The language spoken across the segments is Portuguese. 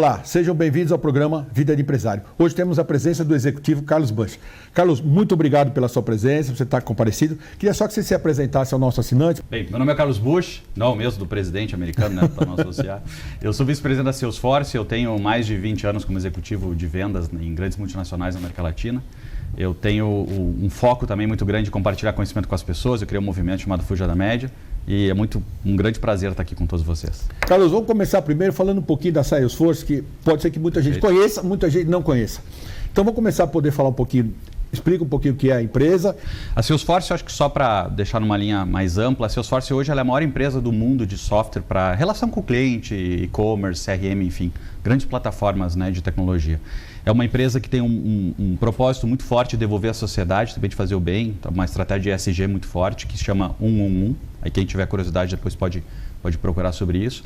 Olá, sejam bem-vindos ao programa Vida de Empresário. Hoje temos a presença do executivo Carlos Bush. Carlos, muito obrigado pela sua presença, você está comparecido. Queria só que você se apresentasse ao nosso assinante. Bem, meu nome é Carlos Bush, não o mesmo do presidente americano, né, para não associar. Eu sou vice-presidente da Salesforce, eu tenho mais de 20 anos como executivo de vendas em grandes multinacionais na América Latina. Eu tenho um foco também muito grande de compartilhar conhecimento com as pessoas. Eu criei um movimento chamado Fuja da Média e é um grande prazer estar aqui com todos vocês. Carlos, vamos começar primeiro falando um pouquinho da Salesforce, que pode ser que muita gente conheça, muita gente não conheça. Então vamos começar a poder falar um pouquinho, explica um pouquinho o que é a empresa. A Salesforce, eu acho que só para deixar numa linha mais ampla, a Salesforce hoje ela é a maior empresa do mundo de software para relação com o cliente, e-commerce, CRM, enfim, grandes plataformas, né, de tecnologia. É uma empresa que tem um propósito muito forte de devolver à sociedade, também de fazer o bem, uma estratégia ESG muito forte, que se chama 111. Aí quem tiver curiosidade depois pode procurar sobre isso.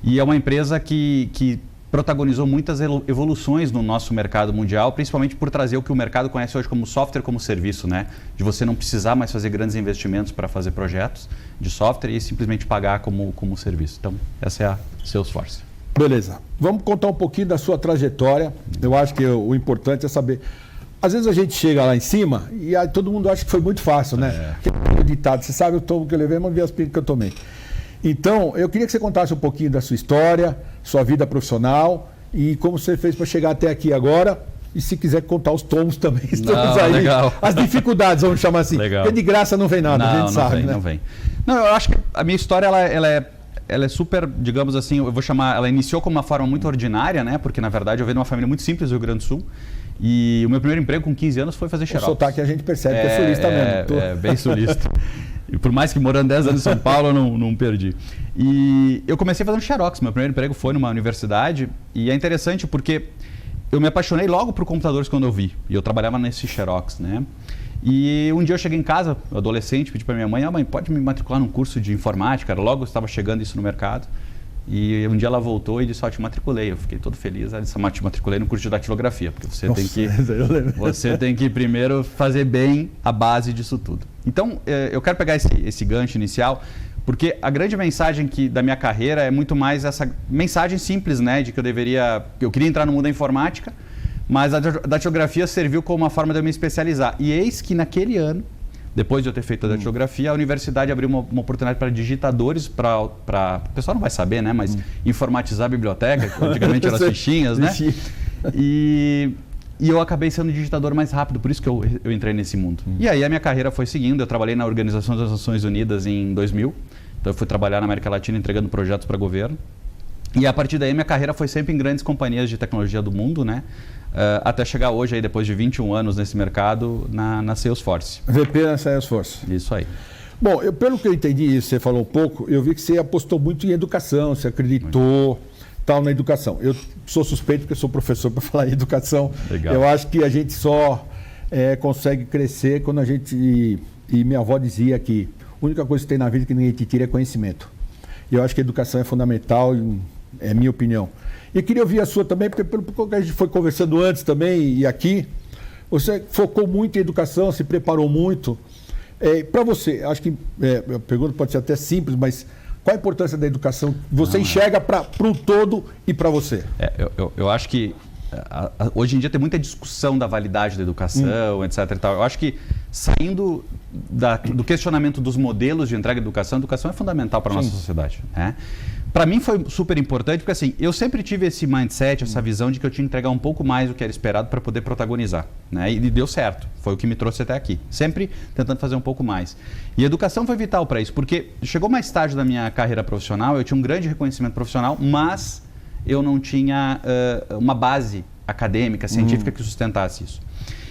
E é uma empresa que protagonizou muitas evoluções no nosso mercado mundial, principalmente por trazer o que o mercado conhece hoje como software como serviço, né? De você não precisar mais fazer grandes investimentos para fazer projetos de software e simplesmente pagar como serviço. Então, essa é a Salesforce. Beleza. Vamos contar um pouquinho da sua trajetória. Eu acho que o importante é saber. Às vezes a gente chega lá em cima e aí todo mundo acha que foi muito fácil, né? Aquele ditado, você sabe o tomo que eu levei, mas vi as pingas que eu tomei. Então, eu queria que você contasse um pouquinho da sua história, sua vida profissional e como você fez para chegar até aqui agora. E se quiser contar os tomos também, estamos aí. Legal. As dificuldades, vamos chamar assim. Legal. Porque de graça não vem nada, a gente sabe, né? Não vem. Não, eu acho que a minha história ela é super, digamos assim, eu vou chamar, ela iniciou como uma forma muito ordinária, né? Porque na verdade eu venho de uma família muito simples do Rio Grande do Sul. E o meu primeiro emprego com 15 anos foi fazer xerox. O sotaque a gente percebe que é sulista mesmo. É, bem sulista. E por mais que morando 10 anos em São Paulo, eu não perdi. E eu comecei fazendo xerox. Meu primeiro emprego foi numa universidade. E é interessante porque eu me apaixonei logo por computadores quando eu vi. E eu trabalhava nesse xerox, né? E um dia eu cheguei em casa, adolescente, pedi para minha mãe, mãe, pode me matricular num curso de informática? Logo estava chegando isso no mercado. E um dia ela voltou e disse, te matriculei. Eu fiquei todo feliz. Ela disse, te matriculei no curso de datilografia, porque você tem que primeiro fazer bem a base disso tudo. Então, eu quero pegar esse gancho inicial, porque a grande mensagem da minha carreira é muito mais essa mensagem simples, né, de que eu queria entrar no mundo da informática, mas a datilografia serviu como uma forma de eu me especializar. E eis que naquele ano, depois de eu ter feito a datilografia, a universidade abriu uma oportunidade para digitadores, o pessoal não vai saber, né? Mas informatizar a biblioteca, que antigamente eram as fichinhas, né? E eu acabei sendo o digitador mais rápido, por isso que eu entrei nesse mundo. E aí a minha carreira foi seguindo, eu trabalhei na Organização das Nações Unidas em 2000, então eu fui trabalhar na América Latina entregando projetos para governo. E a partir daí minha carreira foi sempre em grandes companhias de tecnologia do mundo, né? Até chegar hoje, aí, depois de 21 anos nesse mercado, na Salesforce. VP na Salesforce. Isso aí. Bom, pelo que eu entendi, você falou um pouco, eu vi que você apostou muito em educação, você acreditou tal na educação. Eu sou suspeito porque eu sou professor para falar em educação. Legal. Eu acho que a gente só consegue crescer quando a gente... E minha avó dizia que a única coisa que tem na vida que ninguém te tira é conhecimento. E eu acho que a educação é fundamental, é minha opinião. E queria ouvir a sua também, porque pelo que a gente foi conversando antes também e aqui, você focou muito em educação, se preparou muito. Para você, acho que a pergunta pode ser até simples, mas qual a importância da educação que você enxerga para o todo e para você? Eu acho que hoje em dia tem muita discussão da validade da educação, etc. E tal. Eu acho que saindo do questionamento dos modelos de entrega de educação, a educação é fundamental para a nossa sociedade, né? Para mim foi super importante, porque assim, eu sempre tive esse mindset, essa visão de que eu tinha que entregar um pouco mais do que era esperado para poder protagonizar, né? E deu certo, foi o que me trouxe até aqui, sempre tentando fazer um pouco mais. E a educação foi vital para isso, porque chegou mais tarde da minha carreira profissional, eu tinha um grande reconhecimento profissional, mas eu não tinha uma base acadêmica, científica que sustentasse isso.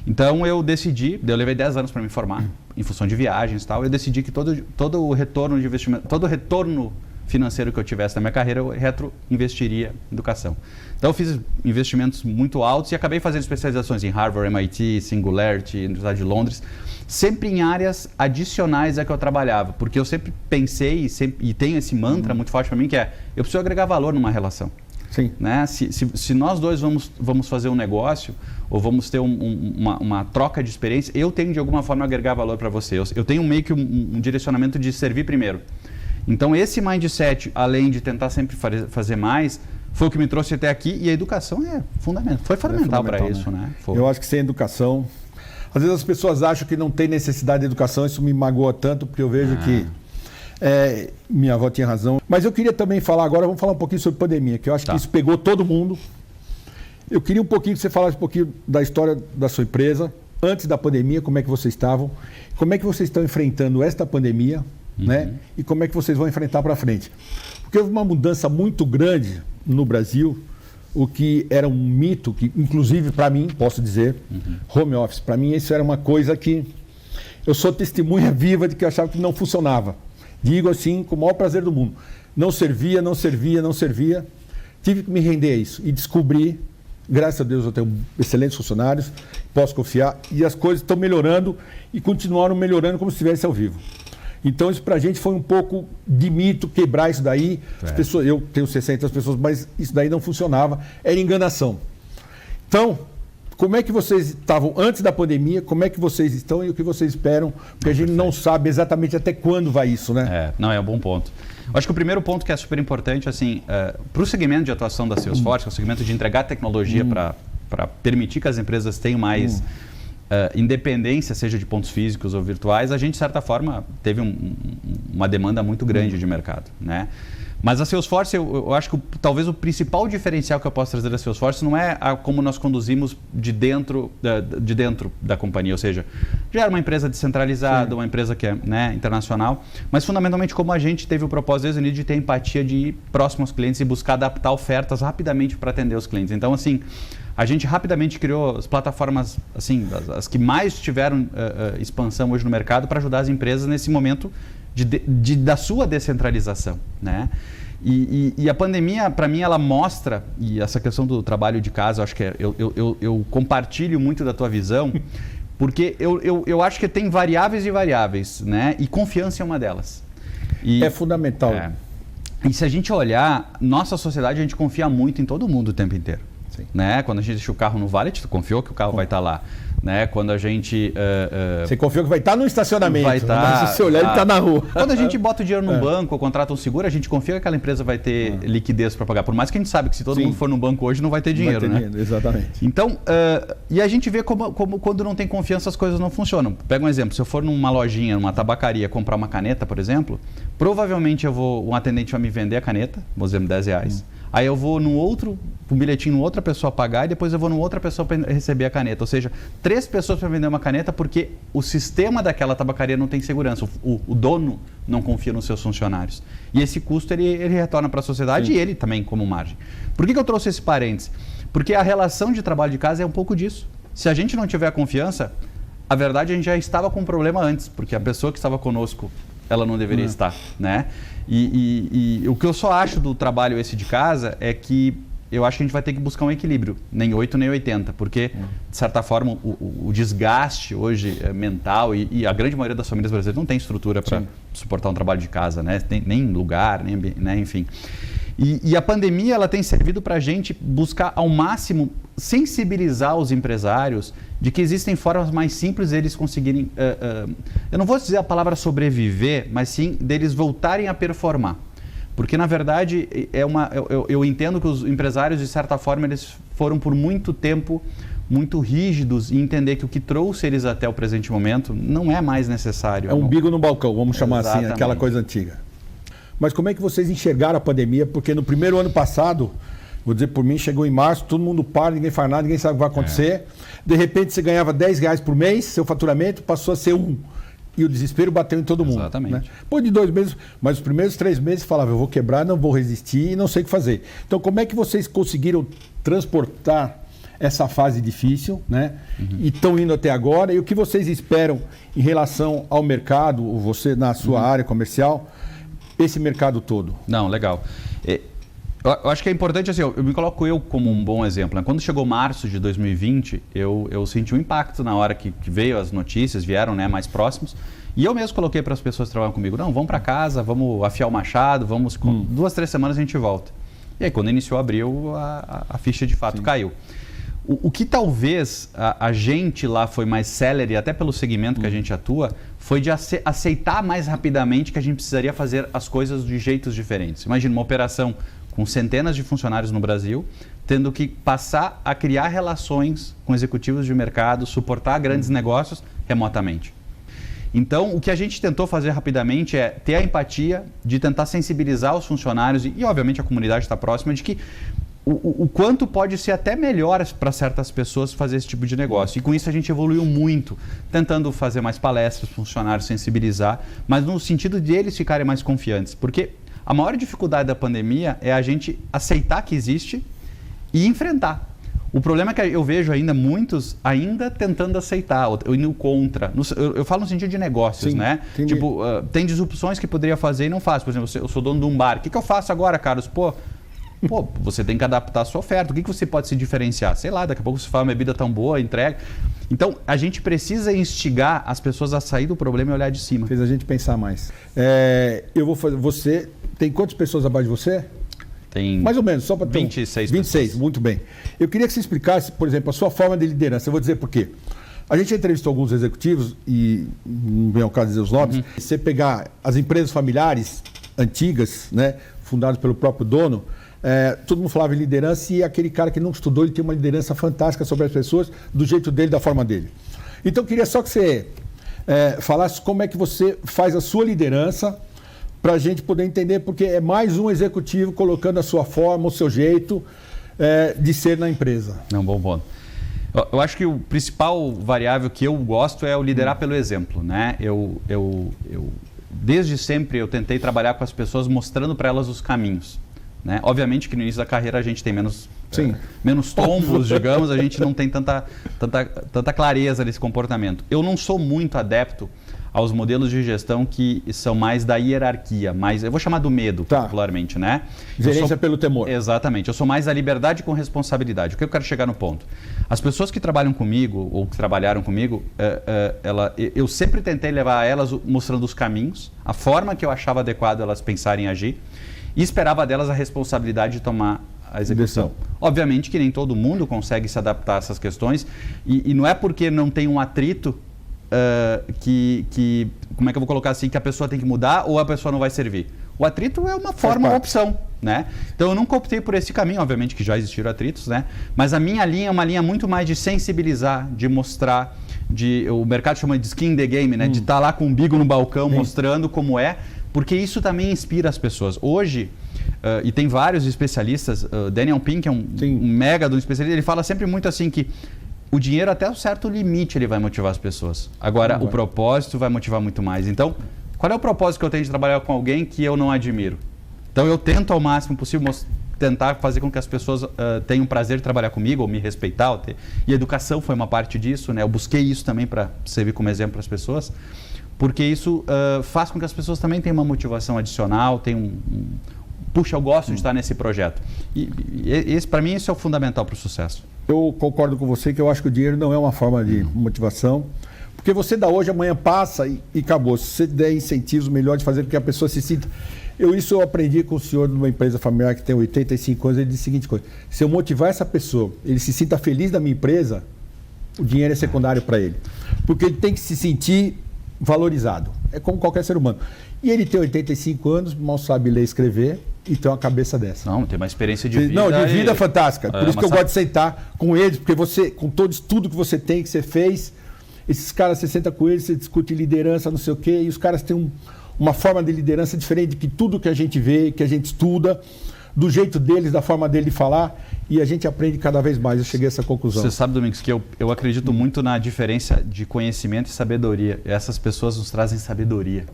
Então eu decidi, eu levei 10 anos para me formar, em função de viagens e tal, eu decidi que todo o retorno de investimento, todo o retorno financeiro que eu tivesse na minha carreira, eu retroinvestiria em educação. Então eu fiz investimentos muito altos e acabei fazendo especializações em Harvard, MIT, Singularity, Universidade de Londres, sempre em áreas adicionais a que eu trabalhava, porque eu sempre pensei e tenho esse mantra muito forte para mim, que é, eu preciso agregar valor numa relação. Sim. Né? Se nós dois vamos fazer um negócio ou vamos ter uma troca de experiência, eu tenho de alguma forma agregar valor para você. Eu tenho meio que um direcionamento de servir primeiro. Então esse mindset, além de tentar sempre fazer mais, foi o que me trouxe até aqui, e a educação foi fundamental para isso, né? Eu acho que sem educação... Às vezes as pessoas acham que não tem necessidade de educação, isso me magoa tanto, porque eu vejo que minha avó tinha razão. Mas eu queria também falar agora, vamos falar um pouquinho sobre pandemia, que eu acho que isso pegou todo mundo. Eu queria um pouquinho que você falasse um pouquinho da história da sua empresa, antes da pandemia, como é que vocês estavam, como é que vocês estão enfrentando esta pandemia, né? E como é que vocês vão enfrentar para frente. Porque houve uma mudança muito grande no Brasil, o que era um mito, que inclusive para mim, posso dizer, home office, para mim isso era uma coisa que eu sou testemunha viva de que eu achava que não funcionava. Digo assim, com o maior prazer do mundo. Não servia. Tive que me render a isso e descobri, graças a Deus eu tenho excelentes funcionários, posso confiar, e as coisas estão melhorando e continuaram melhorando como se estivesse ao vivo. Então isso pra gente foi um pouco de mito, quebrar isso daí. As pessoas, eu tenho 600 pessoas, mas isso daí não funcionava, era enganação. Então, como é que vocês estavam antes da pandemia, como é que vocês estão e o que vocês esperam? Porque a gente não sabe exatamente até quando vai isso, né? É um bom ponto. Eu acho que o primeiro ponto que é super importante, assim, para o segmento de atuação da Salesforce, que é o segmento de entregar tecnologia para permitir que as empresas tenham mais... independência, seja de pontos físicos ou virtuais, a gente, de certa forma, teve uma demanda muito grande de mercado, né? Mas a Salesforce, eu acho que talvez o principal diferencial que eu posso trazer da Salesforce não é como nós conduzimos de dentro da companhia, ou seja, já era uma empresa descentralizada, uma empresa que é, né, internacional, mas fundamentalmente como a gente teve o propósito desde de ter empatia de ir próximo aos clientes e buscar adaptar ofertas rapidamente para atender os clientes. Então, assim, a gente rapidamente criou as plataformas, assim, as que mais tiveram expansão hoje no mercado para ajudar as empresas nesse momento da sua descentralização, né? E a pandemia, para mim, ela mostra, e essa questão do trabalho de casa, eu acho que eu compartilho muito da tua visão, porque eu acho que tem variáveis e variáveis, né? E confiança é uma delas. É fundamental. E se a gente olhar, nossa sociedade, a gente confia muito em todo mundo o tempo inteiro. Né? Quando a gente deixa o carro no valet, tu confiou que o carro vai estar lá. Né? Quando a gente... Você confiou que vai estar no estacionamento, vai estar, mas se você olhar, ele está na rua. Quando a gente bota o dinheiro num banco ou contrata um seguro, a gente confia que aquela empresa vai ter liquidez para pagar. Por mais que a gente sabe que se todo mundo for no banco hoje, não vai ter dinheiro. Vai ter dinheiro, exatamente. Então, e a gente vê como quando não tem confiança as coisas não funcionam. Pega um exemplo, se eu for numa lojinha, numa tabacaria, comprar uma caneta, por exemplo, provavelmente um atendente vai me vender a caneta, vamos dizer, R$10. Aí eu vou um bilhetinho, outra pessoa pagar e depois eu vou numa outra pessoa para receber a caneta. Ou seja, 3 pessoas para vender uma caneta porque o sistema daquela tabacaria não tem segurança. O dono não confia nos seus funcionários. E esse custo ele retorna para a sociedade e ele também como margem. Por que eu trouxe esse parêntese? Porque a relação de trabalho de casa é um pouco disso. Se a gente não tiver a confiança, a verdade a gente já estava com um problema antes, porque a pessoa que estava conosco, ela não deveria estar, né? E o que eu só acho do trabalho esse de casa é que eu acho que a gente vai ter que buscar um equilíbrio, nem 8 nem 80, porque, de certa forma, o desgaste hoje mental e a grande maioria das famílias brasileiras não tem estrutura para suportar um trabalho de casa, né? Nem lugar, né? Enfim. E a pandemia ela tem servido para a gente buscar ao máximo sensibilizar os empresários de que existem formas mais simples deles conseguirem, eu não vou dizer a palavra sobreviver, mas sim deles voltarem a performar. Porque, na verdade, eu entendo que os empresários, de certa forma, eles foram por muito tempo muito rígidos e entender que o que trouxe eles até o presente momento não é mais necessário. É um umbigo no balcão, vamos chamar assim, aquela coisa antiga. Mas como é que vocês enxergaram a pandemia? Porque no primeiro ano passado, vou dizer por mim, chegou em março, todo mundo para, ninguém faz nada, ninguém sabe o que vai acontecer. De repente você ganhava R$10 por mês, seu faturamento passou a ser 1. E o desespero bateu em todo mundo. Exatamente. Né? Depois de 2 meses, mas os primeiros 3 meses falava, eu vou quebrar, não vou resistir e não sei o que fazer. Então como é que vocês conseguiram transportar essa fase difícil, né? E estão indo até agora? E o que vocês esperam em relação ao mercado, você na sua área comercial, esse mercado todo? Não, legal. Eu acho que é importante, assim, eu me coloco como um bom exemplo. Né? Quando chegou março de 2020, eu senti um impacto na hora que veio as notícias, vieram, né, mais próximos. E eu mesmo coloquei para as pessoas que trabalham comigo, não, vamos para casa, vamos afiar o machado, 2, 3 semanas a gente volta. E aí, quando iniciou abril, a ficha de fato caiu. O que talvez a gente lá foi mais célere, até pelo segmento que a gente atua, foi de aceitar mais rapidamente que a gente precisaria fazer as coisas de jeitos diferentes. Imagina uma operação com centenas de funcionários no Brasil, tendo que passar a criar relações com executivos de mercado, suportar grandes negócios remotamente. Então, o que a gente tentou fazer rapidamente é ter a empatia de tentar sensibilizar os funcionários e obviamente, a comunidade está próxima de que o quanto pode ser até melhor para certas pessoas fazer esse tipo de negócio. E com isso a gente evoluiu muito, tentando fazer mais palestras, funcionários, sensibilizar, mas no sentido de eles ficarem mais confiantes. Porque a maior dificuldade da pandemia é a gente aceitar que existe e enfrentar. O problema é que eu vejo ainda muitos ainda tentando aceitar, ou indo contra. Eu falo no sentido de negócios, sim, né? Entendi. Tipo, tem disrupções que poderia fazer e não faz. Por exemplo, eu sou dono de um bar. O que eu faço agora, Carlos? Pô, você tem que adaptar a sua oferta. O que você pode se diferenciar? Sei lá, daqui a pouco você faz uma bebida tão boa, entrega. Então, a gente precisa instigar as pessoas a sair do problema e olhar de cima. Fez a gente pensar mais. Eu vou fazer... Você tem quantas pessoas abaixo de você? Tem mais ou menos, só para ter 26 26, pessoas. Muito bem. Eu queria que você explicasse, por exemplo, a sua forma de liderança. Eu vou dizer por quê. A gente entrevistou alguns executivos, e não vem ao caso dizer os nomes, Se você pegar as empresas familiares antigas, né, fundadas pelo próprio dono, todo mundo falava em liderança e aquele cara que não estudou, ele tem uma liderança fantástica sobre as pessoas, do jeito dele, da forma dele. Então eu queria só que você falasse como é que você faz a sua liderança, para a gente poder entender, porque é mais um executivo colocando a sua forma, o seu jeito de ser na empresa. Não, bom ponto. Eu acho que o principal variável que eu gosto é o liderar pelo exemplo, né? Desde sempre eu tentei trabalhar com as pessoas mostrando para elas os caminhos, né? Obviamente que no início da carreira a gente tem menos tombos, digamos, a gente não tem tanta clareza nesse comportamento. Eu não sou muito adepto aos modelos de gestão que são mais da hierarquia, eu vou chamar do medo, particularmente, né? Gerência pelo temor. Exatamente. Eu sou mais da liberdade com responsabilidade. O que eu quero chegar no ponto? As pessoas que trabalham comigo, ou que trabalharam comigo, eu sempre tentei levar elas mostrando os caminhos, a forma que eu achava adequado elas pensarem e agir, e esperava delas a responsabilidade de tomar a execução. Obviamente que nem todo mundo consegue se adaptar a essas questões, e não é porque não tem um atrito como é que eu vou colocar assim, que a pessoa tem que mudar ou a pessoa não vai servir. O atrito é uma forma, uma opção, né? Então eu nunca optei por esse caminho, obviamente que já existiram atritos, né? Mas a minha linha é uma linha muito mais de sensibilizar, de mostrar, o mercado chama de skin in the game, né? De estar lá com o umbigo no balcão, mostrando como é, porque isso também inspira as pessoas. Hoje, e tem vários especialistas, Daniel Pink é um mega de um especialista, ele fala sempre muito assim que o dinheiro até um certo limite ele vai motivar as pessoas. Agora, o propósito vai motivar muito mais. Então, qual é o propósito que eu tenho de trabalhar com alguém que eu não admiro? Então, eu tento ao máximo possível tentar fazer com que as pessoas tenham prazer de trabalhar comigo ou me respeitar. E a educação foi uma parte disso, né? Eu busquei isso também para servir como exemplo para as pessoas, porque isso faz com que as pessoas também tenham uma motivação adicional, puxa, eu gosto de estar nesse projeto. E para mim, isso é o fundamental para o sucesso. Eu concordo com você que eu acho que o dinheiro não é uma forma de motivação, porque você dá hoje, amanhã passa e acabou. Se você der incentivos melhores de fazer com que a pessoa se sinta... Isso eu aprendi com o senhor de uma empresa familiar que tem 85 anos, ele disse a seguinte coisa: se eu motivar essa pessoa, ele se sinta feliz da minha empresa, o dinheiro é secundário para ele. Porque ele tem que se sentir valorizado. É como qualquer ser humano. E ele tem 85 anos, mal sabe ler e escrever, e tem uma cabeça dessa. Não, tem uma experiência de vida. Não, de vida fantástica. Por isso que eu gosto de sentar com eles, porque você, com todo estudo que você tem, que você fez, esses caras, você senta com eles, você discute liderança, não sei o quê, e os caras têm uma forma de liderança diferente de tudo que a gente vê, que a gente estuda, do jeito deles, da forma dele de falar, e a gente aprende cada vez mais. Eu cheguei a essa conclusão. Você sabe, Domingos, que eu acredito muito na diferença de conhecimento e sabedoria. Essas pessoas nos trazem sabedoria,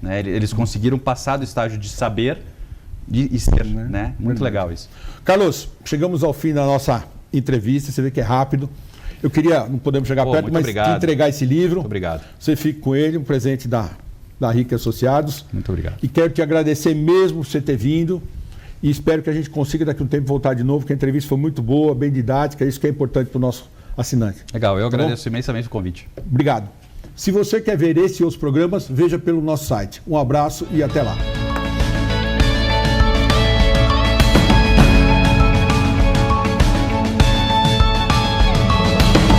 né? Eles conseguiram passar do estágio de saber e ser, né? Muito legal isso. Carlos, chegamos ao fim da nossa entrevista. Você vê que é rápido. Eu queria, não podemos chegar perto, mas te entregar esse livro. Muito obrigado. Você fica com ele, um presente da RIC Associados. Muito obrigado. E quero te agradecer mesmo por você ter vindo. E espero que a gente consiga daqui a um tempo voltar de novo, porque a entrevista foi muito boa, bem didática, isso que é importante para o nosso assinante. Legal, eu agradeço imensamente o convite. Obrigado. Se você quer ver esse e outros programas, veja pelo nosso site. Um abraço e até lá.